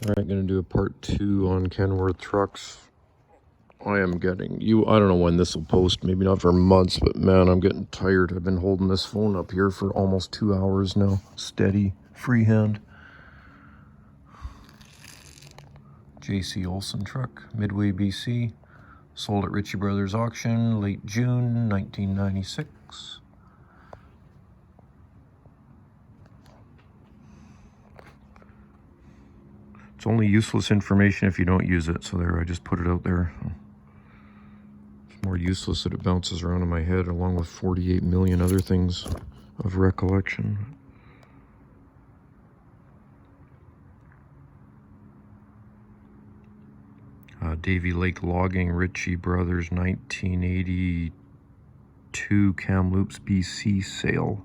Alright, gonna do a part 2 on Kenworth Trucks. I am getting I don't know when this will post, maybe not for months, but man, I'm getting tired. I've been holding this phone up here for almost 2 hours now. Steady, freehand. J.C. Olson truck, Midway, BC. Sold at Ritchie Brothers auction, late June, 1996. It's only useless information if you don't use it, so there, I just put it out there. It's more useless that it bounces around in my head, along with 48 million other things of recollection. Davy Lake Logging, Ritchie Brothers, 1982, Kamloops, BC sale.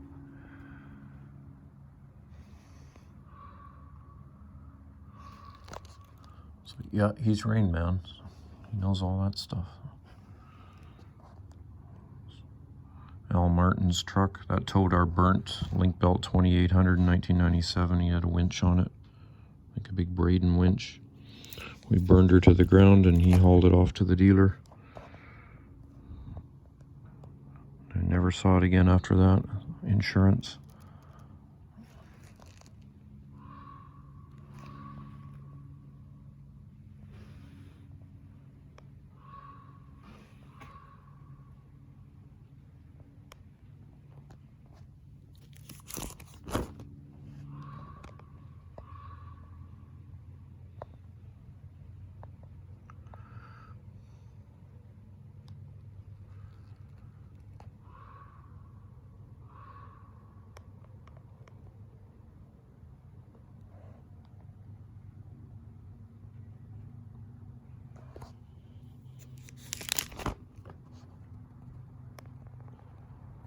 So yeah, he's Rain Man. He knows all that stuff. Al Martin's truck that towed our burnt link belt 2800 in 1997. He had a winch on it, like a big Braden winch. We burned her to the ground and he hauled it off to the dealer. I never saw it again after that. Insurance.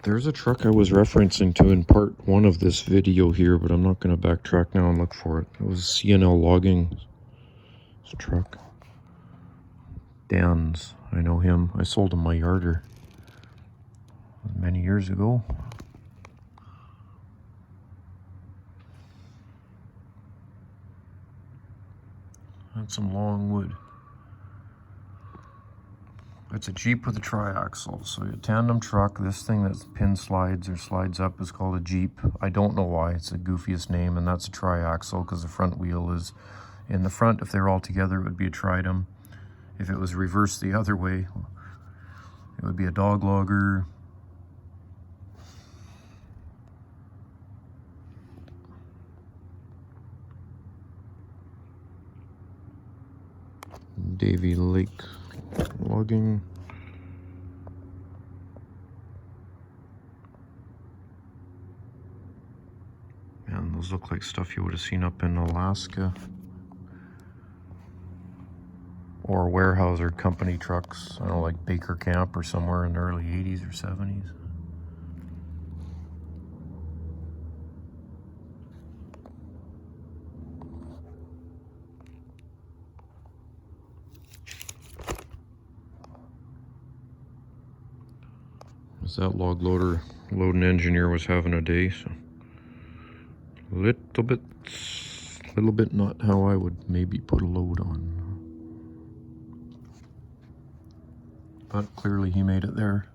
There's a truck I was referencing to in part 1 of this video here, but I'm not going to backtrack now and look for it. It was CNL Logging. It's a truck. Dan's. I know him. I sold him my yarder many years ago. That's some long wood. It's a Jeep with a triaxle. So a tandem truck, this thing that pin slides or slides up is called a Jeep. I don't know why, it's the goofiest name, and that's a triaxle because the front wheel is in the front. If they were all together, it would be a tridem. If it was reversed the other way, it would be a dog logger. Davy Lake Logging. Man, those look like stuff you would have seen up in Alaska. Or Weyerhaeuser company trucks. I don't know, like Baker Camp or somewhere in the early 80s or 70s. That log loader loading engineer was having a day, so little bit not how I would maybe put a load on, but clearly he made it there,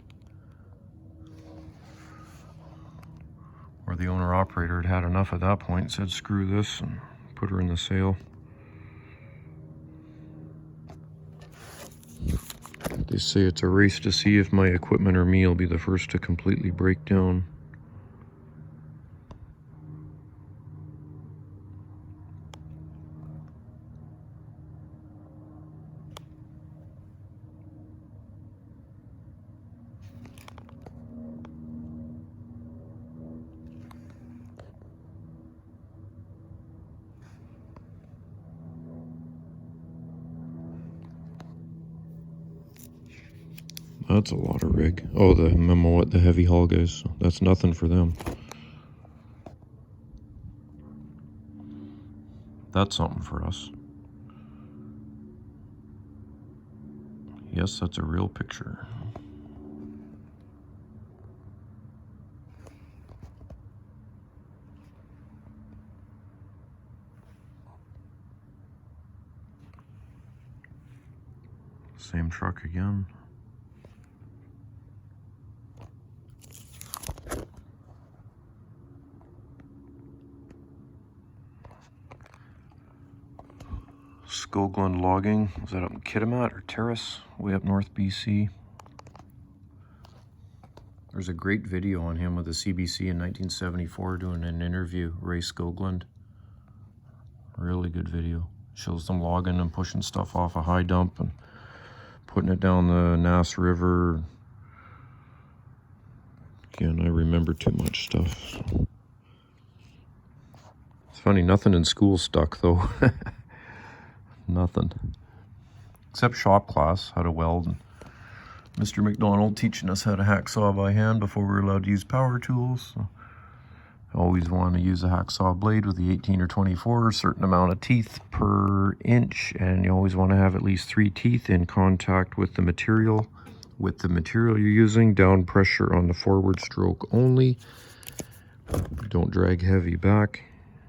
or the owner operator had enough at that point, said screw this and put her in the sale. They say it's a race to see if my equipment or me will be the first to completely break down. That's a lot of rig. Oh, the memo at the heavy haul guys. That's nothing for them. That's something for us. Yes, that's a real picture. Same truck again. Skogland Logging. Is that up in Kitimat or Terrace? Way up north BC. There's a great video on him with the CBC in 1974 doing an interview, Ray Skogland. Really good video. Shows them logging and pushing stuff off a high dump and putting it down the Nass River. Again, I remember too much stuff. It's funny, nothing in school stuck though. Nothing. Except shop class, how to weld. And Mr. McDonald teaching us how to hacksaw by hand before we were allowed to use power tools. So I always want to use a hacksaw blade with the 18 or 24, a certain amount of teeth per inch, and you always want to have at least 3 teeth in contact with the material. With the material you're using, down pressure on the forward stroke only. Don't drag heavy back.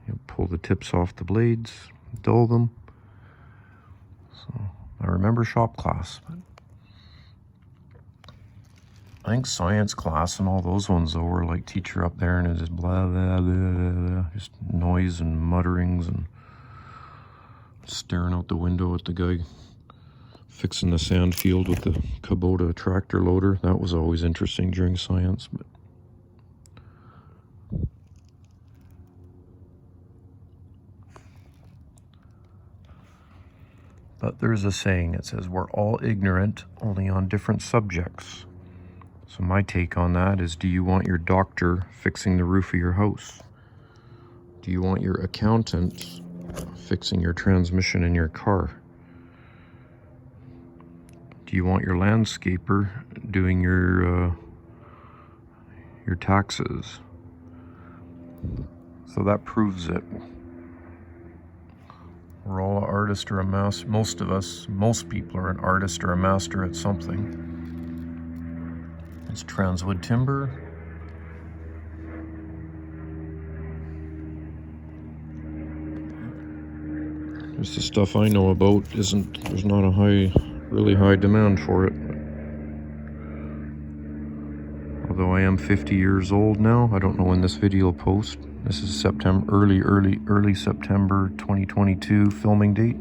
You pull the tips off the blades, dull them. So I remember shop class, but I think science class and all those ones though were like teacher up there and it's just blah, blah, blah, blah, blah, just noise and mutterings and staring out the window at the guy fixing the sand field with the Kubota tractor loader. That was always interesting during science. But there's a saying, it says, we're all ignorant, only on different subjects. So my take on that is, do you want your doctor fixing the roof of your house? Do you want your accountant fixing your transmission in your car? Do you want your landscaper doing your taxes? So that proves it. We're all an artist or a master. Most of us, most people are an artist or a master at something. It's transwood timber. Just the stuff I know about there's not a really high demand for it. Although I am 50 years old now, I don't know when this video will post. This is September, early September 2022 filming date.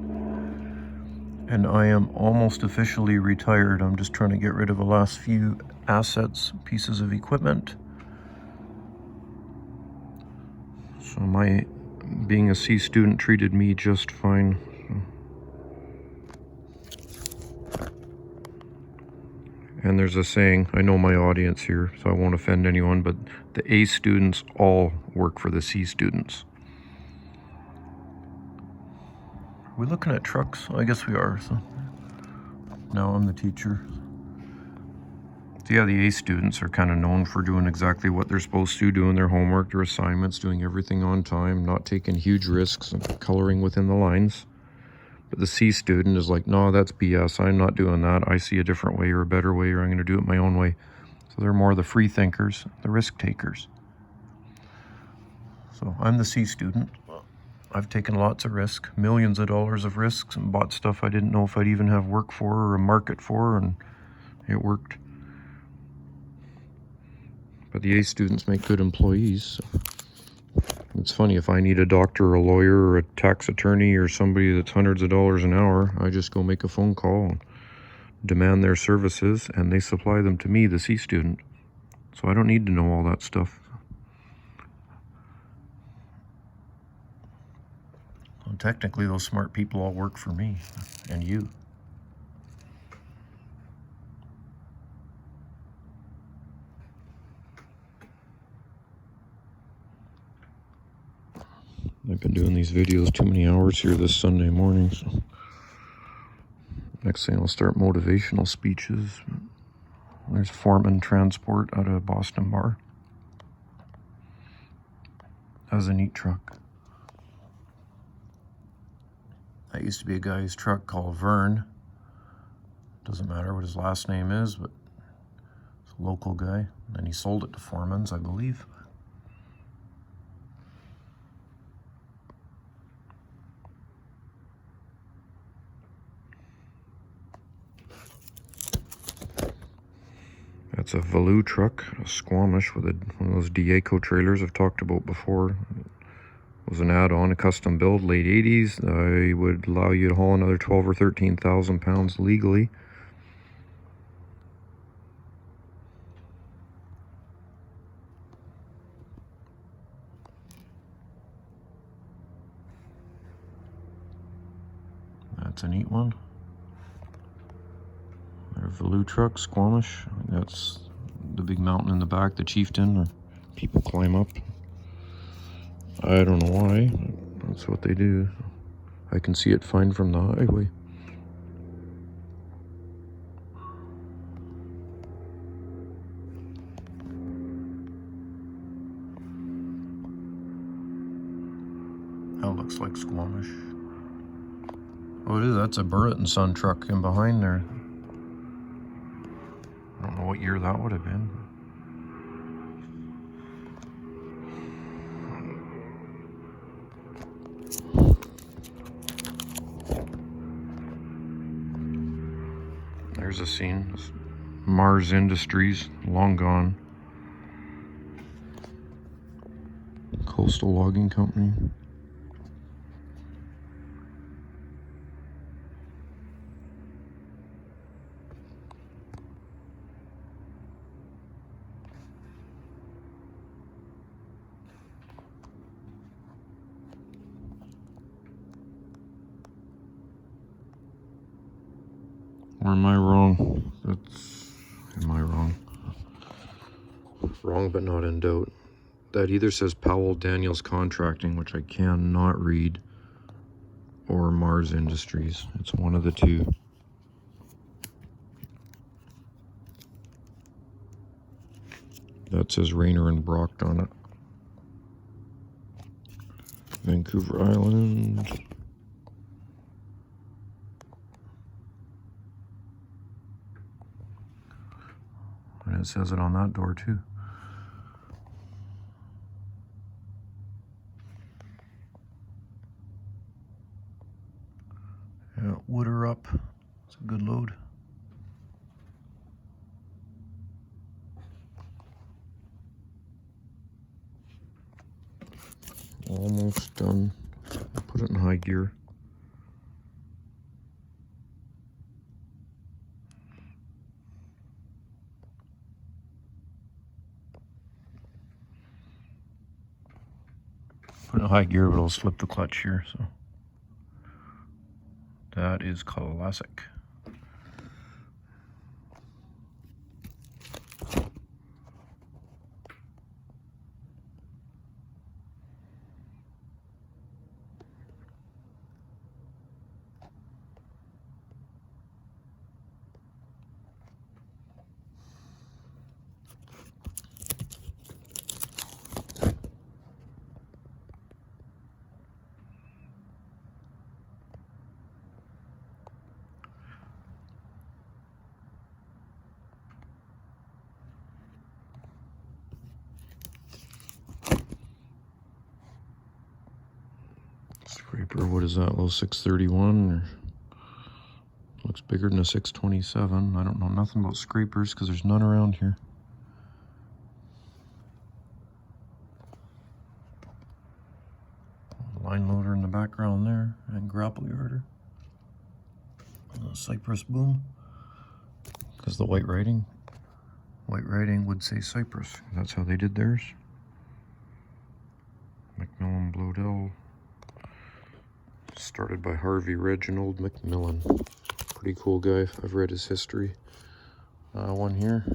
And I am almost officially retired. I'm just trying to get rid of the last few assets, pieces of equipment. So being a C student treated me just fine. And there's a saying, I know my audience here, so I won't offend anyone, but the A students all work for the C students. Are we looking at trucks? I guess we are. So now I'm the teacher. So yeah, the A students are kind of known for doing exactly what they're supposed to, doing their homework, their assignments, doing everything on time, not taking huge risks, and coloring within the lines. But the C student is like, no, that's BS. I'm not doing that. I see a different way or a better way, or I'm going to do it my own way. So they're more the free thinkers, the risk takers. So I'm the C student. I've taken lots of risk, millions of dollars of risks, and bought stuff I didn't know if I'd even have work for or a market for, and it worked. But the A students make good employees. So it's funny, if I need a doctor, a lawyer, or a tax attorney, or somebody that's hundreds of dollars an hour, I just go make a phone call and demand their services, and they supply them to me, the C student. So I don't need to know all that stuff. Well, technically, those smart people all work for me, and you. I've been doing these videos too many hours here this Sunday morning, so next thing I'll start motivational speeches. There's Foreman Transport out of Boston Bar. That was a neat truck. That used to be a guy's truck called Vern. Doesn't matter what his last name is, but it's a local guy. And he sold it to Foreman's, I believe. That's a Valoo truck, a Squamish with one of those Diego trailers I've talked about before. It was an add-on, a custom build, late 80s. It would allow you to haul another 12 or 13,000 pounds legally. That's a neat one. There's Valoo truck, Squamish. That's the big mountain in the back, the Chieftain, where people climb up. I don't know why, but that's what they do. I can see it fine from the highway. That looks like Squamish. Oh, it is. That's a Burritt and Son truck in behind there. I don't know what year that would have been. There's a scene. Mars Industries, long gone. Coastal Logging Company. Or am I wrong? Am I wrong? Wrong but not in doubt. That either says Powell Daniels Contracting, which I cannot read, or Mars Industries. It's one of the two. That says Rayner and Brock on it. Vancouver Island. And it says it on that door too. Yeah, wood her up. It's a good load. Almost done. I'll put it in high gear. Put it in high gear, but I'll slip the clutch here, so. That is classic. Scraper, what is that, little 631? Or looks bigger than a 627. I don't know nothing about scrapers because there's none around here. Line loader in the background there, and grapple yarder. And a Cypress boom, because the white writing would say Cypress. That's how they did theirs. Macmillan Blodell. Started by Harvey Reginald Macmillan. Pretty cool guy. I've read his history. One here.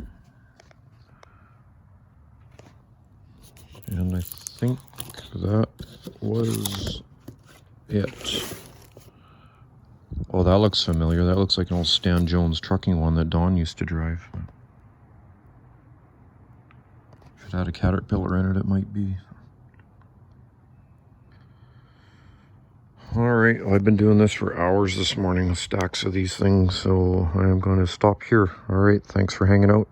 And I think that was it. Oh, that looks familiar. That looks like an old Stan Jones trucking one that Don used to drive. If it had a Caterpillar in it, it might be. Alright, I've been doing this for hours this morning, stacks of these things, so I am going to stop here. Alright, thanks for hanging out.